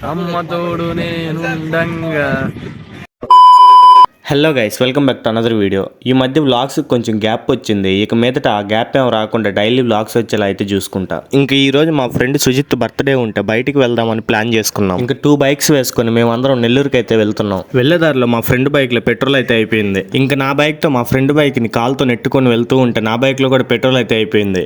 అమ్మ తోడు నేనుండంగా. Hello guys, welcome back to another video. ఈ మధ్య వ్లాగ్స్ కొంచెం గ్యాప్ వచ్చింది. ఇక మీదట ఆ గ్యాప్ ఏం రాకుండా డైలీ వ్లాగ్స్ వచ్చేలా అయితే చూసుకుంటా. ఇంకా ఈ రోజు మా ఫ్రెండ్ సుజిత్ బర్త్డే ఉంటే బయటికి వెళ్దామని ప్లాన్ చేసుకున్నాం. ఇంకా 2 బైక్స్ వేసుకొని మేమందరం నెల్లూరుకి అయితే వెళ్తున్నాం. వెళ్ళేదారిలో మా ఫ్రెండ్ బైక్ లో పెట్రోల్ అయితే అయిపోయింది. ఇంకా నా బైక్ తో మా ఫ్రెండ్ బైక్ ని కాల్తో నెట్టుకొని వెళ్తూ ఉంటే నా బైక్ లో కూడా పెట్రోల్ అయితే అయిపోయింది.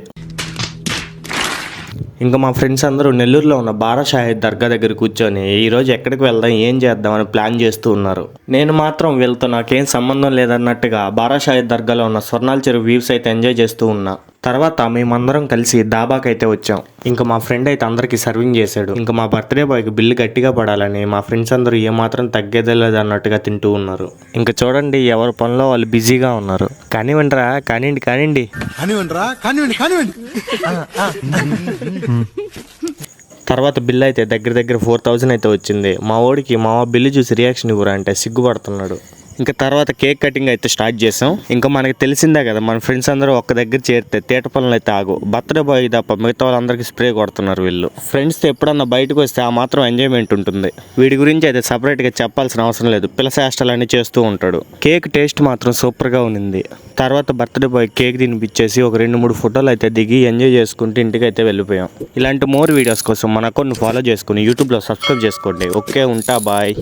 ఇంకా మా ఫ్రెండ్స్ అందరూ నెల్లూరులో ఉన్న బారా షాహిద్ దర్గా దగ్గర కూర్చొని ఈరోజు ఎక్కడికి వెళ్దాం, ఏం చేద్దాం అని ప్లాన్ చేస్తూ ఉన్నారు. నేను మాత్రం వీళ్ళతో నాకేం సంబంధం లేదన్నట్టుగా బారా షాహిద్ దర్గాలో ఉన్న స్వర్ణాల చెరువు వ్యూస్ అయితే ఎంజాయ్ చేస్తూ ఉన్నా. తర్వాత మేమందరం కలిసి డాబాకి అయితే వచ్చాం. ఇంకా మా ఫ్రెండ్ అయితే అందరికి సర్వింగ్ చేశాడు. ఇంకా మా బర్త్డే బాయ్కి బిల్లు గట్టిగా పడాలని మా ఫ్రెండ్స్ అందరూ ఏమాత్రం తగ్గేదే లేదు అన్నట్టుగా తింటూ ఉన్నారు. ఇంకా చూడండి, ఎవరి పనిలో వాళ్ళు బిజీగా ఉన్నారు. కానివ్వండిరా, కానివ్వండి. తర్వాత బిల్ అయితే దగ్గర 4000 అయితే వచ్చింది. మా ఓడికి మా బిల్లు చూసి రియాక్షన్ ఇవ్వరా అంటే సిగ్గుపడుతున్నాడు. ఇంకా తర్వాత కేక్ కటింగ్ అయితే స్టార్ట్ చేసాం. ఇంకా మనకి తెలిసిందే కదా, మన ఫ్రెండ్స్ అందరూ ఒక్క దగ్గర చేరితే తేట పనులు అయితే ఆగు. బర్త్డే బాయ్ తప్ప మిగతా వాళ్ళందరికీ స్ప్రే కొడుతున్నారు వీళ్ళు. ఫ్రెండ్స్తో ఎప్పుడన్నా బయటకు వస్తే ఆ మాత్రం ఎంజాయ్మెంట్ ఉంటుంది. వీడి గురించి అయితే సపరేట్గా చెప్పాల్సిన అవసరం లేదు, పిల్లసేష్టలన్నీ చేస్తూ ఉంటాడు. కేక్ టేస్ట్ మాత్రం సూపర్గా ఉంది. తర్వాత బర్త్డే బాయ్ కేక్ తినిపించేసి ఒక 2-3 ఫోటోలు అయితే దిగి ఎంజాయ్ చేసుకుంటూ ఇంటికి అయితే వెళ్ళిపోయాం. ఇలాంటి మోర్ వీడియోస్ కోసం మన అకౌంట్ని ఫాలో చేసుకుని యూట్యూబ్లో సబ్స్క్రైబ్ చేసుకోండి. ఓకే, ఉంటా, బాయ్.